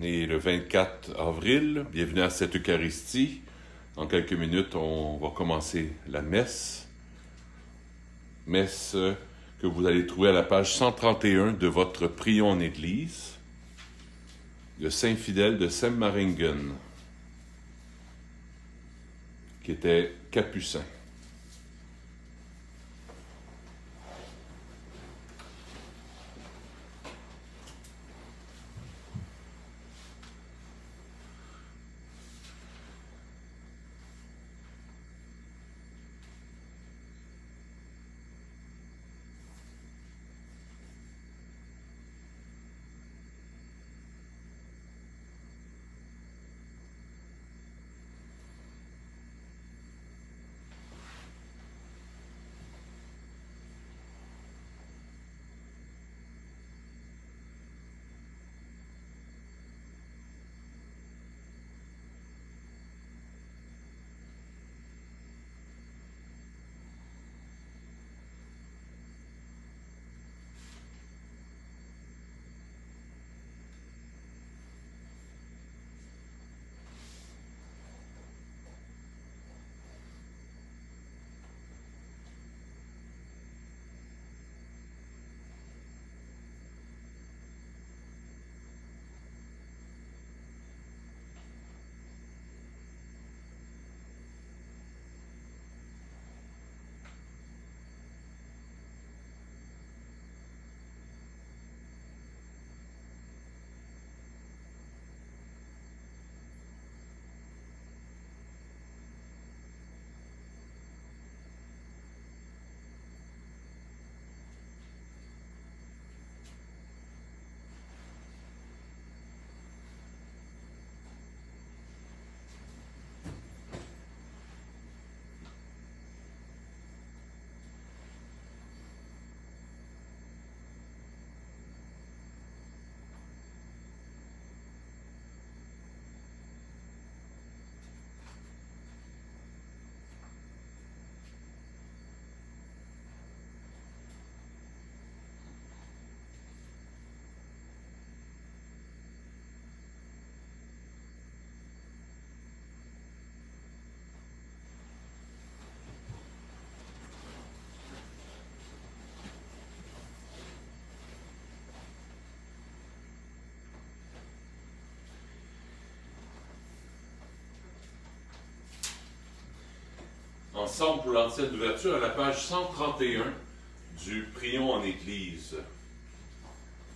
On est le 24 avril. Bienvenue à cette Eucharistie. Dans quelques minutes, on va commencer la messe. Messe que vous allez trouver à la page 131 de votre Prions en Église, de Saint Fidèle de Semmeringen, qui était capucin. Ensemble pour l'ancienne ouverture à la page 131 du Prions en Église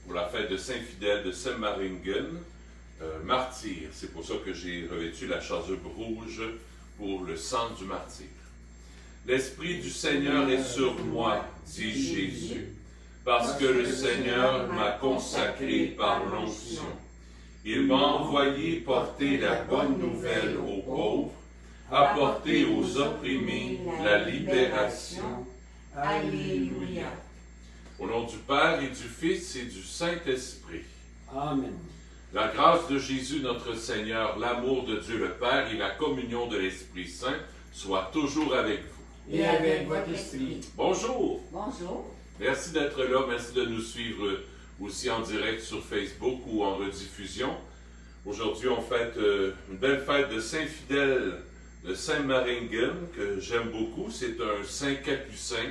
pour la fête de Saint Fidèle de Semmeringen, martyr. C'est pour ça que j'ai revêtu la chasuble rouge pour le sang du martyr. L'Esprit du Seigneur est sur moi, dit Jésus, parce que le Seigneur m'a consacré par l'onction. Il m'a envoyé porter la bonne nouvelle aux pauvres, apporter aux opprimés la libération. Alléluia. Au nom du Père et du Fils et du Saint-Esprit. Amen. La grâce de Jésus notre Seigneur, l'amour de Dieu le Père et la communion de l'Esprit Saint soient toujours avec vous. Et avec votre esprit. Bonjour. Bonjour. Merci d'être là. Merci de nous suivre aussi en direct sur Facebook ou en rediffusion. Aujourd'hui, on fête une belle fête de Saint Fidèle de Semmeringen, que j'aime beaucoup. C'est un saint capucin.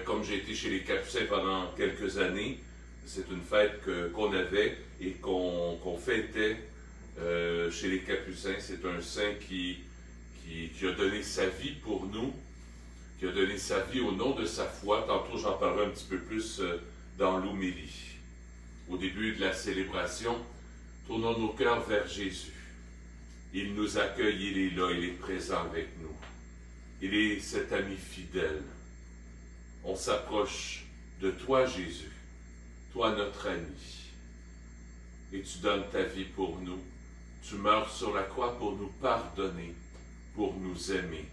Comme j'ai été chez les capucins pendant quelques années, c'est une fête qu'on avait et qu'on fêtait chez les capucins. C'est un saint qui a donné sa vie pour nous, qui a donné sa vie au nom de sa foi. Tantôt, j'en parlerai un petit peu plus dans l'homélie. Au début de la célébration, tournons nos cœurs vers Jésus. Il nous accueille, il est là, il est présent avec nous. Il est cet ami fidèle. On s'approche de toi, Jésus, toi notre ami. Et tu donnes ta vie pour nous. Tu meurs sur la croix pour nous pardonner, pour nous aimer.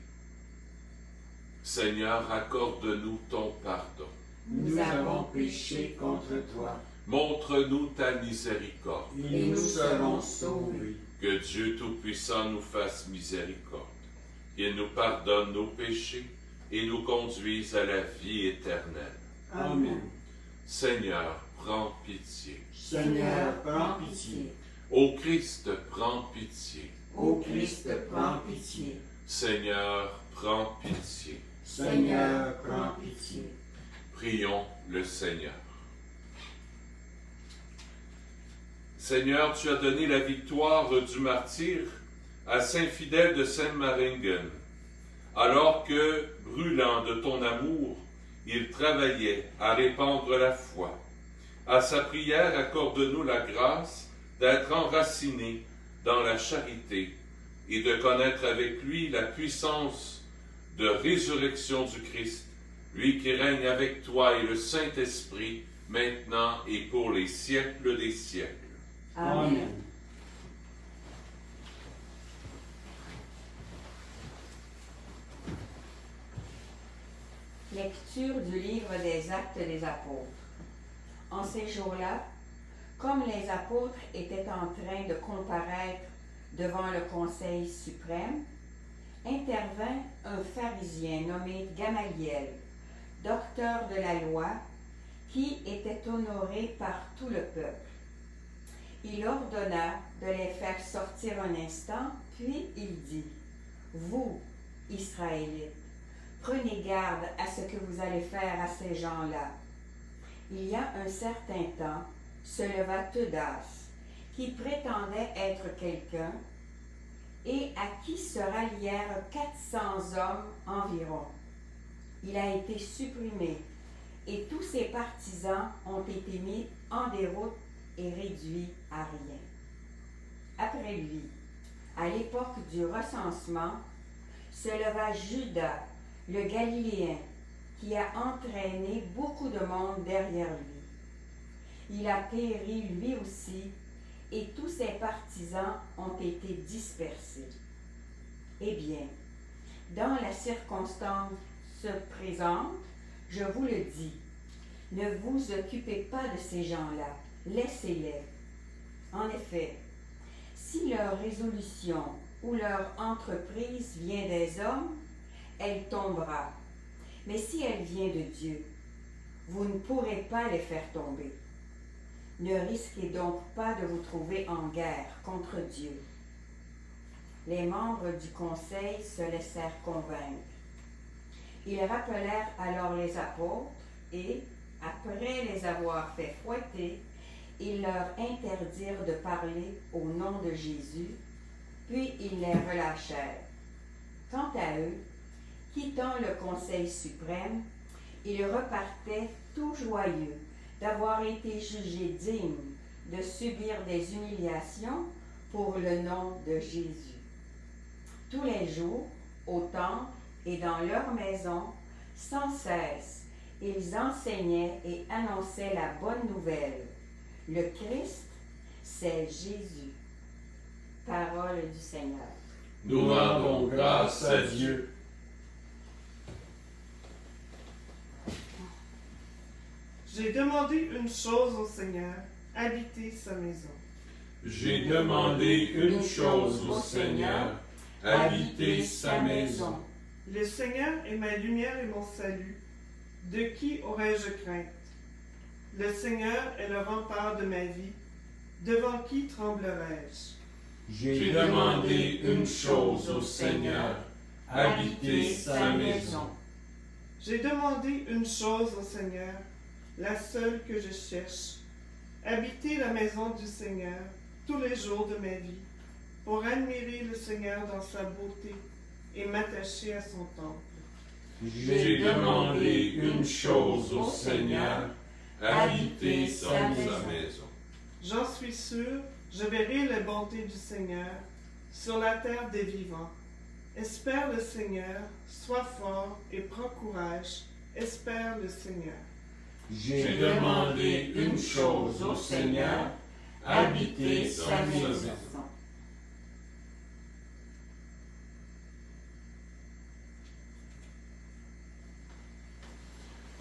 Seigneur, accorde-nous ton pardon. Nous avons péché contre toi. Montre-nous ta miséricorde. Et nous serons sauvés. Que Dieu Tout-Puissant nous fasse miséricorde. Il nous pardonne nos péchés et nous conduise à la vie éternelle. Amen. Seigneur, prends pitié. Seigneur, prends pitié. Ô Christ, prends pitié. Ô Christ, prends pitié. Seigneur, prends pitié. Seigneur, prends pitié. Prions le Seigneur. Seigneur, tu as donné la victoire du martyre à Saint Fidèle de Saint-Maringen, alors que, brûlant de ton amour, il travaillait à répandre la foi. À sa prière, accorde-nous la grâce d'être enracinés dans la charité et de connaître avec lui la puissance de résurrection du Christ, lui qui règne avec toi et le Saint-Esprit, maintenant et pour les siècles des siècles. Amen. Lecture du livre des Actes des Apôtres. En ces jours-là, comme les apôtres étaient en train de comparaître devant le Conseil suprême, intervint un pharisien nommé Gamaliel, docteur de la loi, qui était honoré par tout le peuple. Il ordonna de les faire sortir un instant, puis il dit, « Vous, Israélites, prenez garde à ce que vous allez faire à ces gens-là. » Il y a un certain temps, se leva Teudas, qui prétendait être quelqu'un, et à qui se rallièrent 400 hommes environ. Il a été supprimé, et tous ses partisans ont été mis en déroute et réduits à rien. Après lui, à l'époque du recensement, se leva Judas, le Galiléen, qui a entraîné beaucoup de monde derrière lui. Il a péri lui aussi, et tous ses partisans ont été dispersés. Eh bien, dans la circonstance présente, je vous le dis, ne vous occupez pas de ces gens-là, laissez-les. En effet, si leur résolution ou leur entreprise vient des hommes, elle tombera. Mais si elle vient de Dieu, vous ne pourrez pas les faire tomber. Ne risquez donc pas de vous trouver en guerre contre Dieu. Les membres du conseil se laissèrent convaincre. Ils rappelèrent alors les apôtres et, après les avoir fait fouetter, ils leur interdirent de parler au nom de Jésus, puis ils les relâchèrent. Quant à eux, quittant le Conseil suprême, ils repartaient tout joyeux d'avoir été jugés dignes de subir des humiliations pour le nom de Jésus. Tous les jours, au temple et dans leur maison, sans cesse, ils enseignaient et annonçaient la bonne nouvelle. Le Christ, c'est Jésus. Parole du Seigneur. Nous rendons grâce à Dieu. J'ai demandé une chose au Seigneur, habiter sa maison. J'ai demandé une chose au Seigneur, habiter sa maison. Le Seigneur est ma lumière et mon salut. De qui aurais-je crainte? Le Seigneur est le rempart de ma vie. Devant qui tremblerais-je? J'ai demandé une chose au Seigneur, habiter sa maison. J'ai demandé une chose au Seigneur, la seule que je cherche, habiter la maison du Seigneur tous les jours de ma vie, pour admirer le Seigneur dans sa beauté et m'attacher à son temple. J'ai demandé une chose au Seigneur, habiter sa maison. J'en suis sûr, je verrai les bontés du Seigneur sur la terre des vivants. Espère le Seigneur, sois fort et prends courage. Espère le Seigneur. J'ai demandé une chose au Seigneur, habiter sa maison.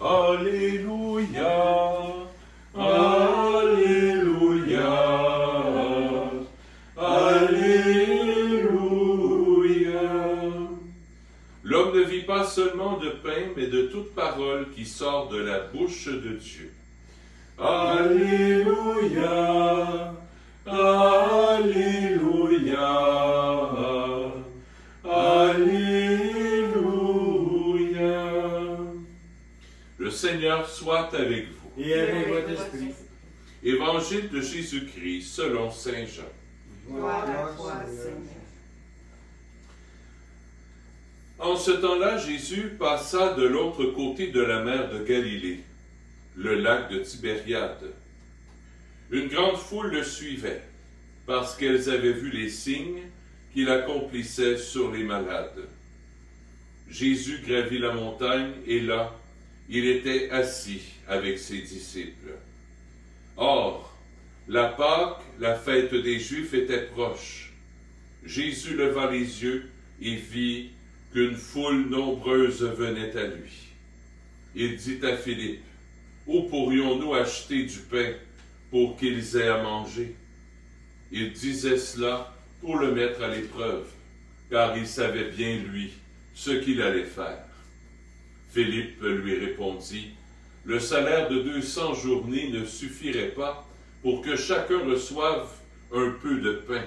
Alléluia, Alléluia, Alléluia. L'homme ne vit pas seulement de pain, mais de toute parole qui sort de la bouche de Dieu. Alléluia, Alléluia. Alléluia. Le Seigneur soit avec vous. Et avec votre esprit. Évangile de Jésus-Christ selon Saint Jean. Gloire à toi, Seigneur. En ce temps-là, Jésus passa de l'autre côté de la mer de Galilée, le lac de Tibériade. Une grande foule le suivait, parce qu'elles avaient vu les signes qu'il accomplissait sur les malades. Jésus gravit la montagne, et là, il était assis avec ses disciples. Or, la Pâque, la fête des Juifs, était proche. Jésus leva les yeux et vit qu'une foule nombreuse venait à lui. Il dit à Philippe, « Où pourrions-nous acheter du pain pour qu'ils aient à manger? » Il disait cela pour le mettre à l'épreuve, car il savait bien, lui, ce qu'il allait faire. Philippe lui répondit, « Le salaire de 200 journées ne suffirait pas pour que chacun reçoive un peu de pain. »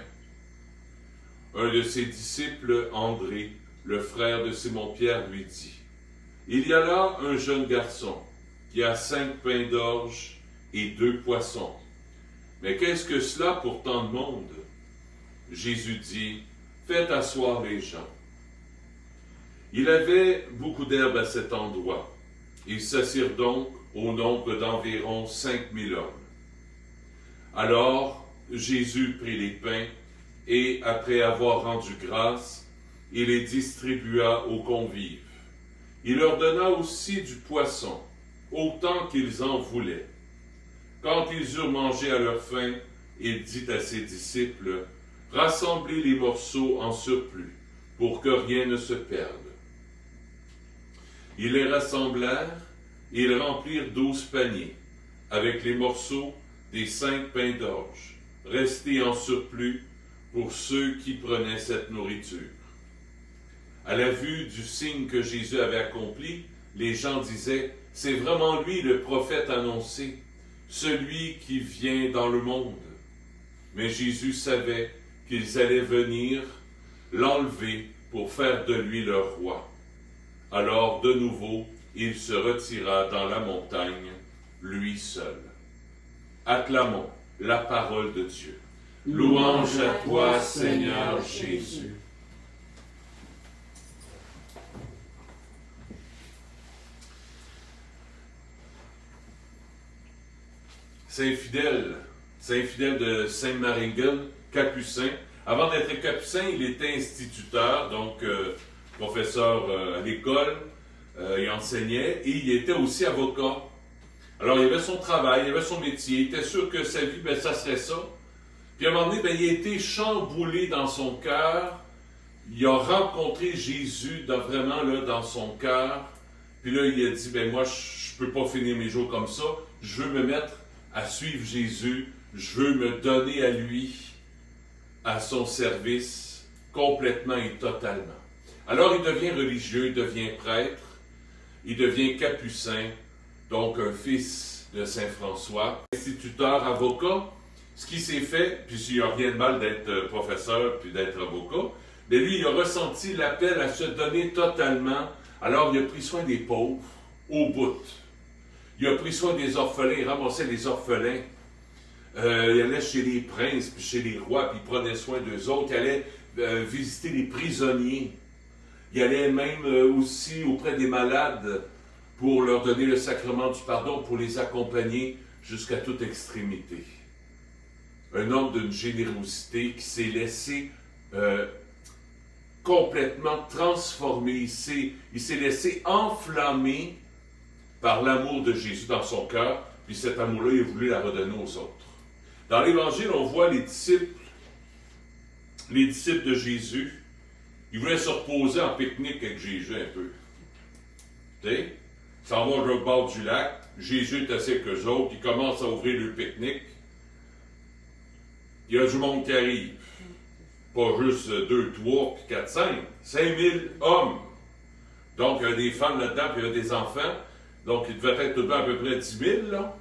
Un de ses disciples, André, le frère de Simon-Pierre, lui dit, « Il y a là un jeune garçon qui a 5 pains d'orge et 2 poissons. Mais qu'est-ce que cela pour tant de monde? » Jésus dit, « Faites asseoir les gens. » Il avait beaucoup d'herbe à cet endroit. Ils s'assirent donc au nombre d'environ 5000 hommes. Alors Jésus prit les pains et, après avoir rendu grâce, il les distribua aux convives. Il leur donna aussi du poisson, autant qu'ils en voulaient. Quand ils eurent mangé à leur faim, il dit à ses disciples, « Rassemblez les morceaux en surplus, pour que rien ne se perde. » Ils les rassemblèrent, et ils remplirent 12 paniers, avec les morceaux des 5 pains d'orge, restés en surplus pour ceux qui prenaient cette nourriture. À la vue du signe que Jésus avait accompli, les gens disaient, « C'est vraiment lui le prophète annoncé, celui qui vient dans le monde. » Mais Jésus savait qu'ils allaient venir l'enlever pour faire de lui leur roi. Alors, de nouveau, il se retira dans la montagne, lui seul. Acclamons la parole de Dieu. Louange à toi, Seigneur Jésus. Saint Fidèle de Saint-Maringen, capucin. Avant d'être capucin, il était instituteur, donc professeur à l'école, il enseignait, et il était aussi avocat. Alors il avait son travail, il avait son métier, il était sûr que sa vie, ça serait ça. Puis à un moment donné, il a été chamboulé dans son cœur, il a rencontré Jésus vraiment là, dans son cœur, puis là il a dit, moi je peux pas finir mes jours comme ça, je veux me mettre à suivre Jésus, je veux me donner à lui, à son service, complètement et totalement. Alors il devient religieux, il devient prêtre, il devient capucin, donc un fils de Saint François, instituteur, avocat. Ce qui s'est fait, puis il n'y a rien de mal d'être professeur puis d'être avocat, mais lui il a ressenti l'appel à se donner totalement, alors il a pris soin des pauvres, au bout. Il a pris soin des orphelins, il ramassait les orphelins. Il allait chez les princes, puis chez les rois, puis il prenait soin d'eux autres. Il allait visiter les prisonniers. Il allait même aussi auprès des malades pour leur donner le sacrement du pardon, pour les accompagner jusqu'à toute extrémité. Un homme d'une générosité qui s'est laissé complètement transformer. Il s'est laissé enflammer par l'amour de Jésus dans son cœur, puis cet amour-là, il a voulu la redonner aux autres. Dans l'Évangile, on voit les disciples de Jésus, ils voulaient se reposer en pique-nique avec Jésus un peu. Tu sais, ils s'en vont au bord du lac, Jésus est assis avec eux autres, ils commencent à ouvrir le pique-nique. Il y a du monde qui arrive. Pas juste 2, 3, puis 4, 5, 5000 hommes. Donc, il y a des femmes là-dedans, puis il y a des enfants. Donc, il devait être tout à peu près 10 000, là.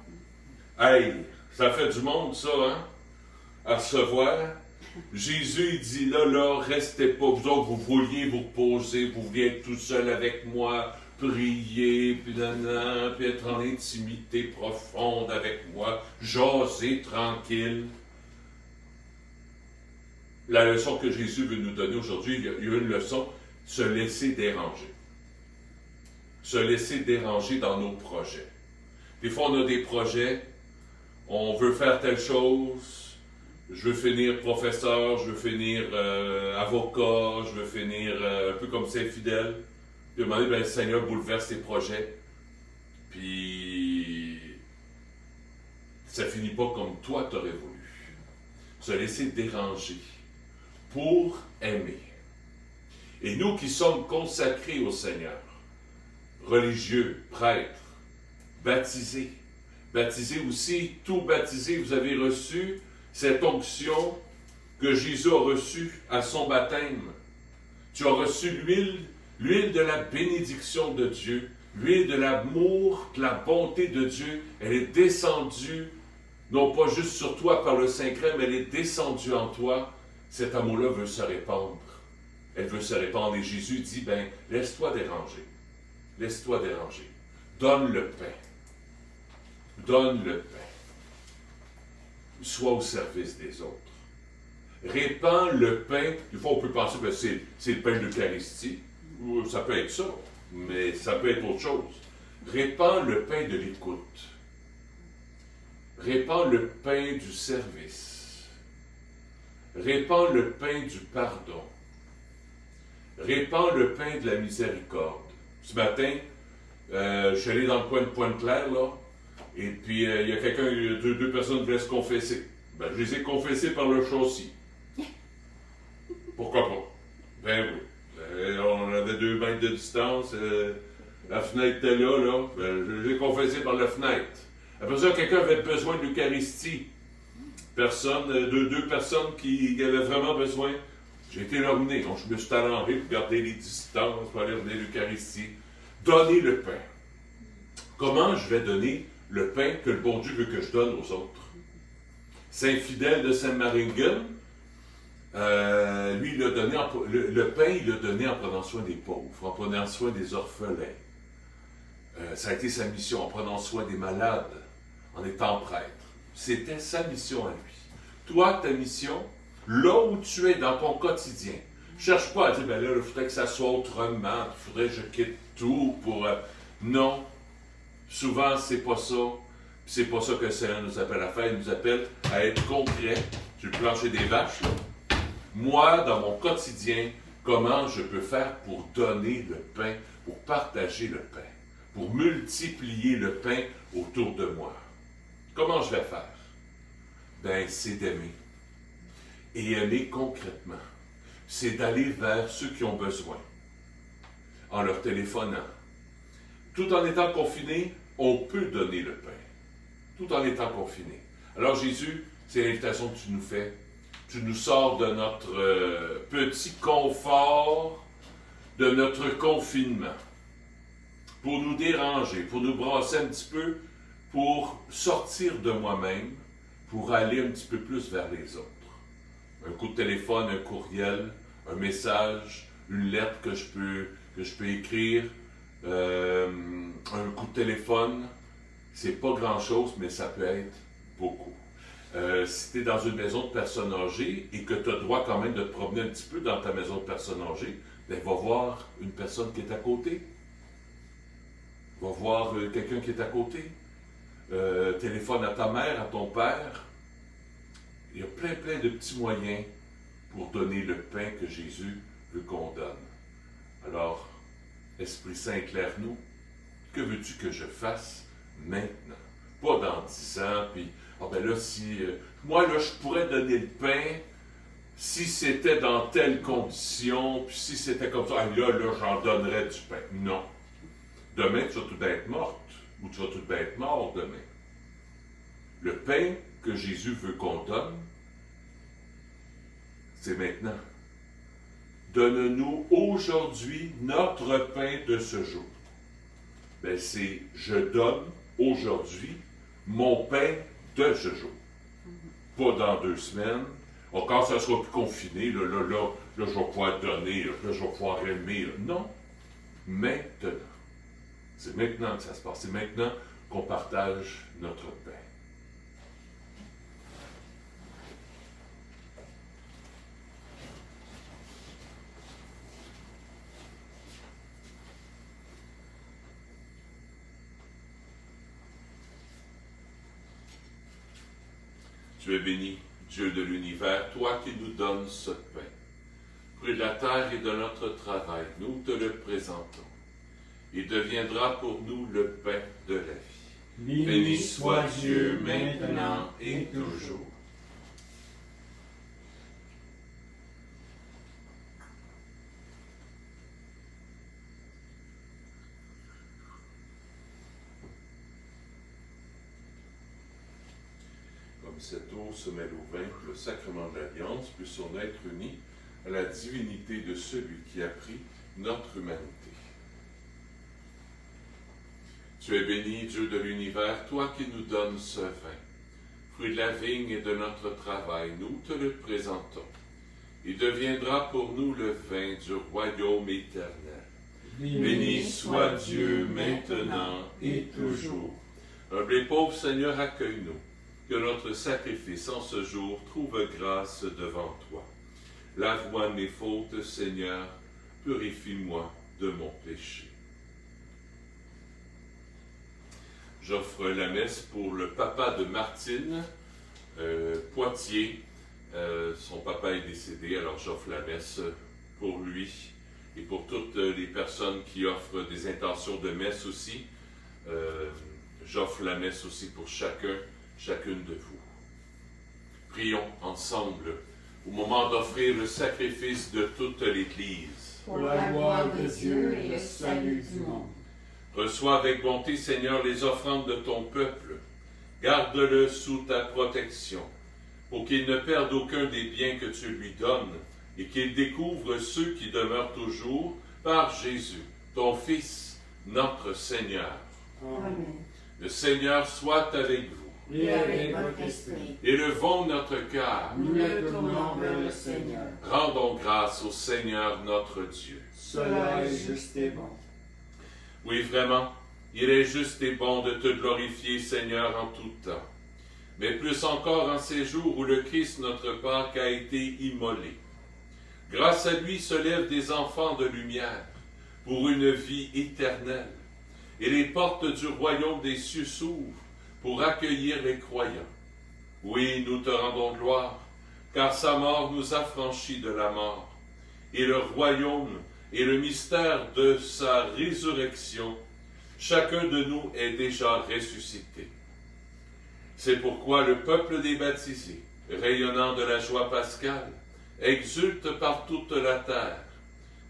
Hey, ça fait du monde, ça, hein? à recevoir. Jésus, il dit, là, restez pas. Vous autres, vous vouliez vous reposer, vous vouliez être tout seul avec moi, prier, puis être en intimité profonde avec moi, jaser tranquille. La leçon que Jésus veut nous donner aujourd'hui, il y a une leçon, se laisser déranger. Se laisser déranger dans nos projets. Des fois, on a des projets, on veut faire telle chose, je veux finir professeur, je veux finir avocat, je veux finir un peu comme Saint-Fidèle. Puis à un moment donné, ben, le Seigneur bouleverse tes projets. Puis ça finit pas comme toi t'aurais voulu. Se laisser déranger pour aimer. Et nous qui sommes consacrés au Seigneur, religieux, prêtres, baptisés aussi, tout baptisé, vous avez reçu cette onction que Jésus a reçue à son baptême. Tu as reçu l'huile de la bénédiction de Dieu, l'huile de l'amour, de la bonté de Dieu. Elle est descendue, non pas juste sur toi par le Saint-Crème, elle est descendue en toi. Cet amour-là veut se répandre. Elle veut se répandre. Et Jésus dit, ben, laisse-toi déranger. Laisse-toi déranger. Donne le pain. Donne le pain. Sois au service des autres. Répands le pain. Des fois, on peut penser que c'est le pain de l'Eucharistie. Ça peut être ça, mais ça peut être autre chose. Répands le pain de l'écoute. Répands le pain du service. Répands le pain du pardon. Répands le pain de la miséricorde. Ce matin, je suis allé dans le coin de Pointe-Claire, là, et puis il y a quelqu'un, deux personnes voulaient se confesser. Ben, je les ai confessés par le châssis. Pourquoi pas? Ben oui. On avait 2 mètres de distance, la fenêtre était là, ben, je les ai confessés par la fenêtre. Après ça, quelqu'un avait besoin de l'Eucharistie. Deux personnes qui avaient vraiment besoin. J'ai été leur mener. Donc, je me suis arrangé pour garder les distances, pour aller donner l'Eucharistie. Donner le pain. Comment je vais donner le pain que le bon Dieu veut que je donne aux autres? Saint-Fidèle de Saint-Maringen, lui, il a donné le pain, il l'a donné en prenant soin des pauvres, en prenant soin des orphelins. Ça a été sa mission, en prenant soin des malades, en étant prêtre. C'était sa mission à lui. Toi, ta mission, là où tu es dans ton quotidien, ne cherche pas à dire, ben là, il faudrait que ça soit autrement, il faudrait que je quitte tout pour... Non, souvent, c'est pas ça. C'est pas ça que le Seigneur nous appelle à faire. Il nous appelle à être concret. Sur le plancher des vaches, là. Moi, dans mon quotidien, comment je peux faire pour donner le pain, pour partager le pain, pour multiplier le pain autour de moi? Comment je vais faire? Ben, c'est d'aimer. Et aimer concrètement. C'est d'aller vers ceux qui ont besoin, en leur téléphonant. Tout en étant confiné, on peut donner le pain. Tout en étant confiné. Alors Jésus, c'est l'invitation que tu nous fais. Tu nous sors de notre petit confort, de notre confinement, pour nous déranger, pour nous brasser un petit peu, pour sortir de moi-même, pour aller un petit peu plus vers les autres. Un coup de téléphone, un courriel, un message, une lettre que je peux écrire, un coup de téléphone, c'est pas grand-chose, mais ça peut être beaucoup. Si tu es dans une maison de personnes âgées et que tu as le droit quand même de te promener un petit peu dans ta maison de personnes âgées, ben, va voir une personne qui est à côté. Va voir quelqu'un qui est à côté. Téléphone à ta mère, à ton père. Il y a plein de petits moyens pour donner le pain que Jésus veut qu'on donne. Alors, Esprit Saint, éclaire-nous. Que veux-tu que je fasse maintenant? Pas dans 10 ans, puis, ben là, si... moi, là, je pourrais donner le pain si c'était dans telle condition, puis si c'était comme ça, là, j'en donnerais du pain. Non. Demain, tu vas tout bien être morte, ou tu vas tout bien être mort demain. Le pain que Jésus veut qu'on donne, c'est maintenant. Donne-nous aujourd'hui notre pain de ce jour. Ben, c'est « je donne aujourd'hui mon pain de ce jour ». pas dans 2 semaines. Oh, quand ça sera plus confiné, là, je vais pouvoir donner, là, je vais pouvoir aimer. Là. Non. Maintenant. C'est maintenant que ça se passe. C'est maintenant qu'on partage notre pain. Tu es béni, Dieu de l'univers, toi qui nous donnes ce pain. Fruit de la terre et de notre travail, nous te le présentons. Il deviendra pour nous le pain de la vie. Béni soit Dieu maintenant et toujours. Comme cette eau se mêle au vin, le sacrement de l'Alliance peut son être uni à la divinité de celui qui a pris notre humanité. Tu es béni, Dieu de l'univers, toi qui nous donnes ce vin. Fruit de la vigne et de notre travail, nous te le présentons. Il deviendra pour nous le vin du royaume éternel. Béni soit Dieu maintenant et toujours. Humble et pauvre Seigneur, accueille-nous. Que notre sacrifice en ce jour trouve grâce devant toi. Lave-moi de mes fautes, Seigneur, purifie-moi de mon péché. J'offre la messe pour le papa de Martine, Poitiers. Son papa est décédé, alors j'offre la messe pour lui et pour toutes les personnes qui offrent des intentions de messe aussi. J'offre la messe aussi pour chacune de vous. Prions ensemble au moment d'offrir le sacrifice de toute l'Église. Pour la gloire de Dieu et le salut du monde. Reçois avec bonté, Seigneur, les offrandes de ton peuple. Garde-le sous ta protection, pour qu'il ne perde aucun des biens que tu lui donnes, et qu'il découvre ceux qui demeurent toujours par Jésus, ton Fils, notre Seigneur. Amen. Le Seigneur soit avec vous. Et avec votre esprit. Élevons notre cœur. Nous le tournons vers le Seigneur. Rendons grâce au Seigneur notre Dieu. Cela est juste et bon. Oui, vraiment, il est juste et bon de te glorifier, Seigneur, en tout temps. Mais plus encore en ces jours où le Christ, notre Pâque, a été immolé. Grâce à lui se lèvent des enfants de lumière pour une vie éternelle. Et les portes du royaume des cieux s'ouvrent pour accueillir les croyants. Oui, nous te rendons gloire, car sa mort nous a franchis de la mort. Et le royaume et le mystère de sa résurrection, chacun de nous est déjà ressuscité. C'est pourquoi le peuple des baptisés, rayonnant de la joie pascale, exulte par toute la terre,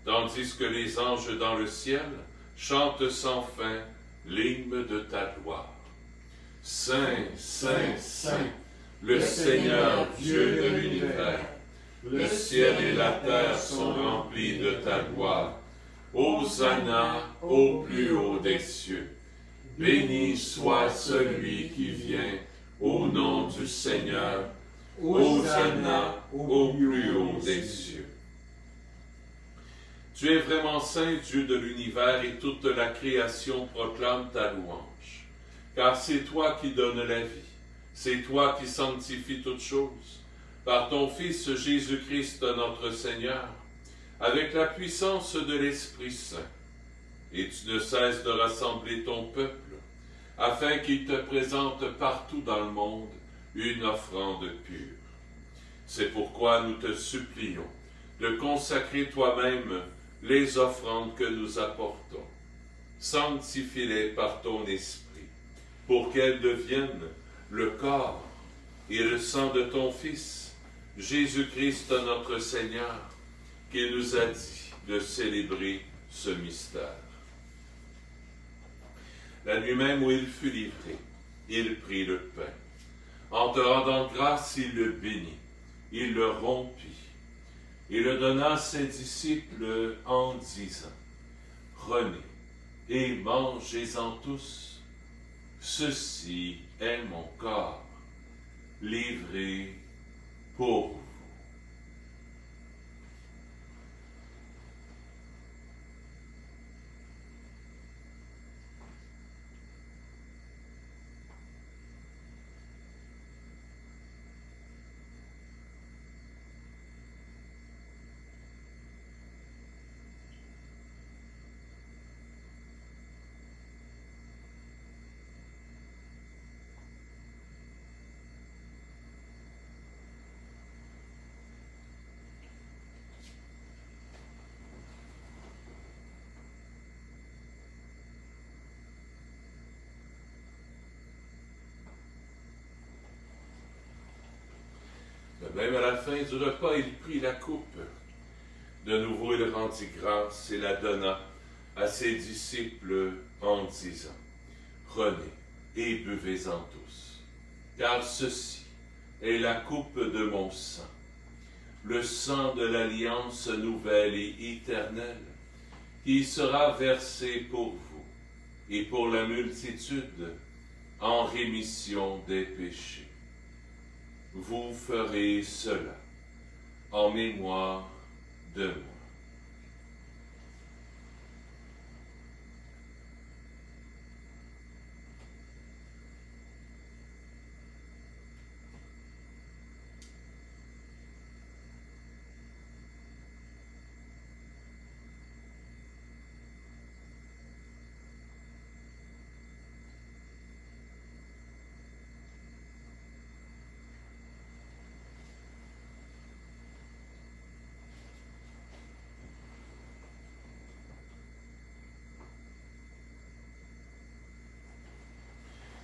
tandis que les anges dans le ciel chantent sans fin l'hymne de ta gloire. Saint, Saint, Saint, le Seigneur Dieu de l'univers, le ciel et la terre sont remplis de ta gloire. Hosanna au plus haut des cieux. Béni soit celui qui vient au nom du Seigneur. Hosanna au plus haut des cieux. Tu es vraiment saint, Dieu de l'univers, et toute la création proclame ta louange. Car c'est toi qui donnes la vie, c'est toi qui sanctifies toutes choses, par ton Fils Jésus-Christ notre Seigneur, avec la puissance de l'Esprit Saint. Et tu ne cesses de rassembler ton peuple, afin qu'il te présente partout dans le monde une offrande pure. C'est pourquoi nous te supplions de consacrer toi-même les offrandes que nous apportons. Sanctifie-les par ton Esprit, pour qu'elles deviennent le corps et le sang de ton Fils, Jésus-Christ notre Seigneur, qui nous a dit de célébrer ce mystère. La nuit même où il fut livré, il prit le pain. En te rendant grâce, il le bénit, il le rompit, et le donna à ses disciples en disant, « Prenez et mangez-en tous, ceci est mon corps. » livré pour vous. Même à la fin du repas, il prit la coupe. De nouveau, il rendit grâce et la donna à ses disciples en disant, « Prenez et buvez-en tous, car ceci est la coupe de mon sang, le sang de l'alliance nouvelle et éternelle, qui sera versé pour vous et pour la multitude en rémission des péchés. Vous ferez cela en mémoire de moi. »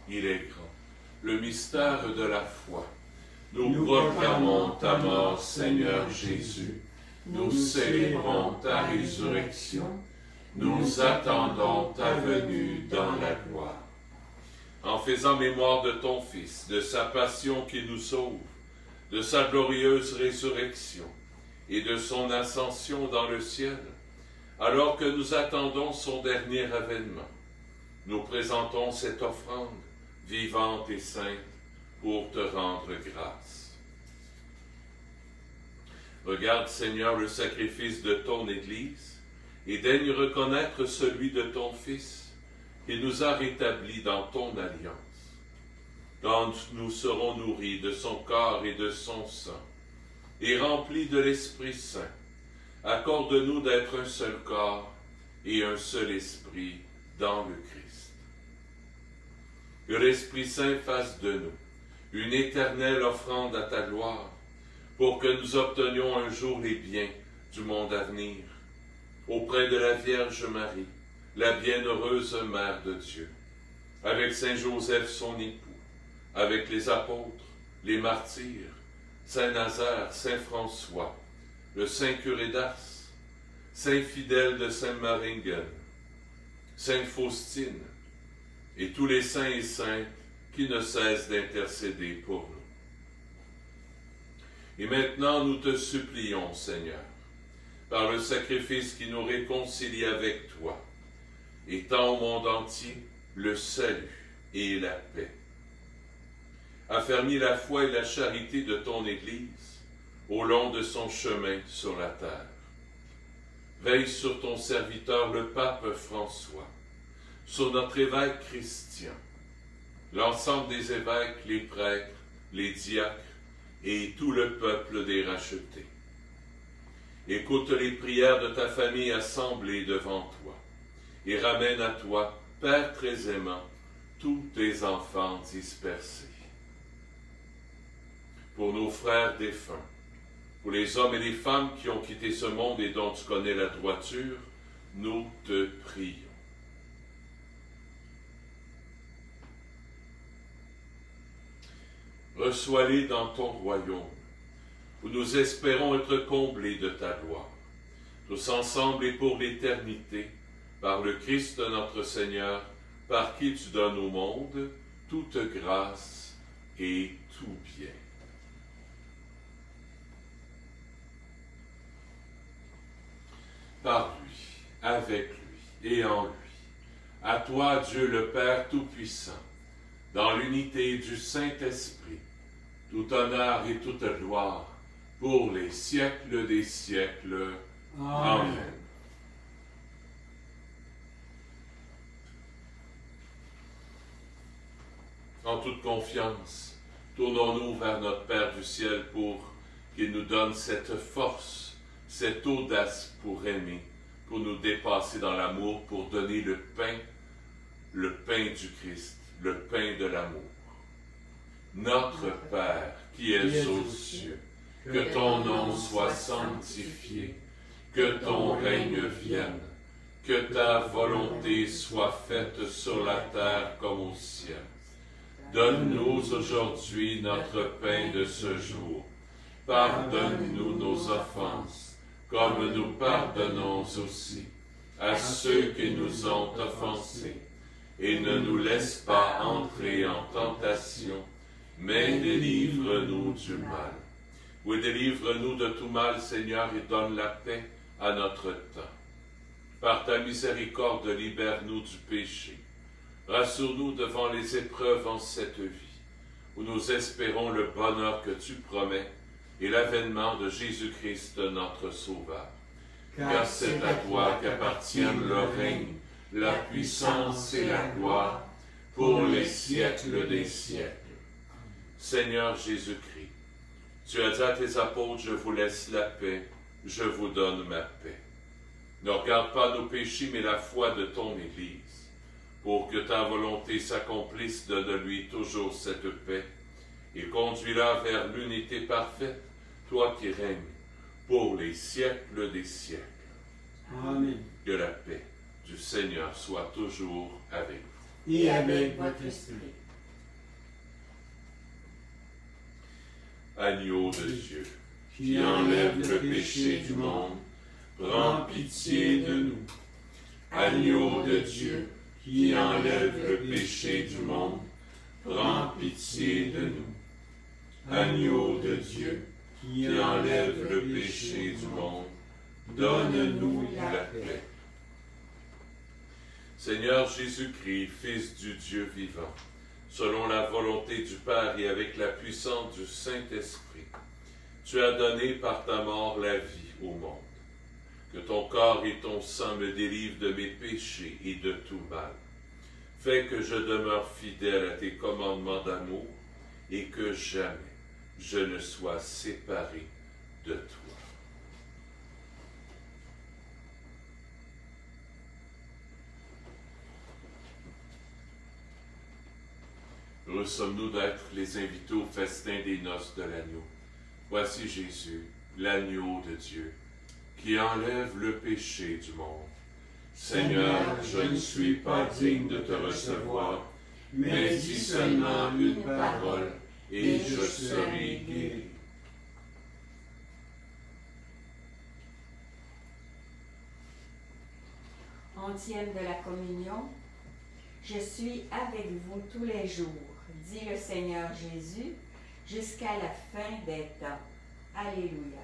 Il est grand, le mystère de la foi. Nous proclamons ta mort, Seigneur Jésus. Nous célébrons ta résurrection. Nous attendons ta venue dans la gloire. En faisant mémoire de ton Fils, de sa passion qui nous sauve, de sa glorieuse résurrection et de son ascension dans le ciel, alors que nous attendons son dernier avènement, nous présentons cette offrande vivante et sainte, pour te rendre grâce. Regarde, Seigneur, le sacrifice de ton Église, et daigne reconnaître celui de ton Fils, qui nous a rétablis dans ton alliance. Quand nous serons nourris de son corps et de son sang, et remplis de l'Esprit Saint, accorde-nous d'être un seul corps et un seul esprit dans le Christ. Que l'Esprit Saint fasse de nous une éternelle offrande à ta gloire, pour que nous obtenions un jour les biens du monde à venir, auprès de la Vierge Marie, la bienheureuse Mère de Dieu, avec Saint Joseph son époux, avec les apôtres, les martyrs, Saint Nazaire, Saint François, le Saint Curé d'Ars, Saint Fidèle de Saint-Maringen, Sainte Faustine, et tous les saints et saintes qui ne cessent d'intercéder pour nous. Et maintenant, nous te supplions, Seigneur, par le sacrifice qui nous réconcilie avec toi, étends au monde entier le salut et la paix. Affermis la foi et la charité de ton Église au long de son chemin sur la terre. Veille sur ton serviteur, le pape François, sur notre évêque Christian, l'ensemble des évêques, les prêtres, les diacres et tout le peuple des rachetés. Écoute les prières de ta famille assemblée devant toi et ramène à toi, Père très aimant, tous tes enfants dispersés. Pour nos frères défunts, pour les hommes et les femmes qui ont quitté ce monde et dont tu connais la droiture, nous te prions. Reçois-les dans ton royaume, où nous espérons être comblés de ta gloire, tous ensemble et pour l'éternité, par le Christ notre Seigneur, par qui tu donnes au monde toute grâce et tout bien. Par lui, avec lui et en lui, à toi Dieu le Père Tout-Puissant, dans l'unité du Saint-Esprit, tout honneur et toute gloire, pour les siècles des siècles. Amen. En toute confiance, tournons-nous vers notre Père du ciel pour qu'il nous donne cette force, cette audace pour aimer, pour nous dépasser dans l'amour, pour donner le pain du Christ, le pain de l'amour. Notre Père qui es aux cieux, que ton nom soit sanctifié, que ton règne vienne, que ta volonté soit faite sur la terre comme au ciel. Donne-nous aujourd'hui notre pain de ce jour. Pardonne-nous nos offenses, comme nous pardonnons aussi à ceux qui nous ont offensés. Et ne nous laisse pas entrer en tentation, mais délivre-nous du mal. Oui, délivre-nous de tout mal, Seigneur, et donne la paix à notre temps. Par ta miséricorde, libère-nous du péché. Rassure-nous devant les épreuves en cette vie, où nous espérons le bonheur que tu promets et l'avènement de Jésus-Christ, notre Sauveur. Car c'est à toi qu'appartiennent le règne, la puissance et la gloire, pour les siècles des siècles. Seigneur Jésus-Christ, tu as dit à tes apôtres, je vous laisse la paix, je vous donne ma paix. Ne regarde pas nos péchés, mais la foi de ton Église. Pour que ta volonté s'accomplisse, donne-lui toujours cette paix, et conduis-la vers l'unité parfaite, toi qui règnes pour les siècles des siècles. Amen. Que la paix du Seigneur soit toujours avec vous. Et avec votre esprit. Agneau de Dieu, qui enlève le péché du monde, prends pitié de nous. Agneau de Dieu, qui enlève le péché du monde, prends pitié de nous. Agneau de Dieu, qui enlève le péché du monde, donne-nous la paix. Seigneur Jésus-Christ, Fils du Dieu vivant, selon la volonté du Père et avec la puissance du Saint-Esprit, tu as donné par ta mort la vie au monde. Que ton corps et ton sang me délivrent de mes péchés et de tout mal. Fais que je demeure fidèle à tes commandements d'amour et que jamais je ne sois séparé de toi. Heureux sommes-nous d'être les invités au festin des noces de l'agneau. Voici Jésus, l'agneau de Dieu, qui enlève le péché du monde. Seigneur, je ne suis pas digne de te recevoir, mais dis seulement une parole, et je serai guéri. Ontième de la communion, je suis avec vous tous les jours, dit le Seigneur Jésus, jusqu'à la fin des temps. Alléluia.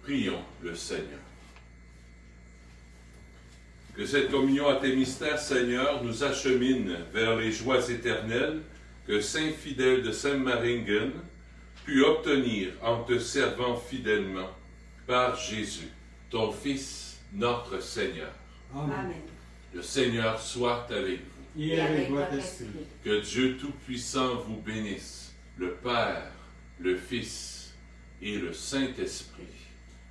Prions le Seigneur. Que cette communion à tes mystères, Seigneur, nous achemine vers les joies éternelles que Saint Fidèle de Saint-Maringen put obtenir en te servant fidèlement par Jésus, ton Fils, notre Seigneur. Amen. Amen. Le Seigneur soit avec vous. Et avec votre esprit. Que Dieu Tout-Puissant vous bénisse, le Père, le Fils et le Saint-Esprit.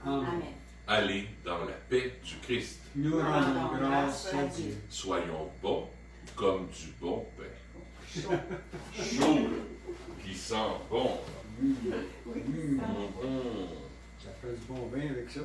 Amen. Amen. Allez dans la paix du Christ. Nous rendons grâce à Dieu. Soyons bons comme du bon pain. Chaud. Chaud, qui sent bon. Oui, Mm. ça. Mhm. Ça fait du bon vin avec ça.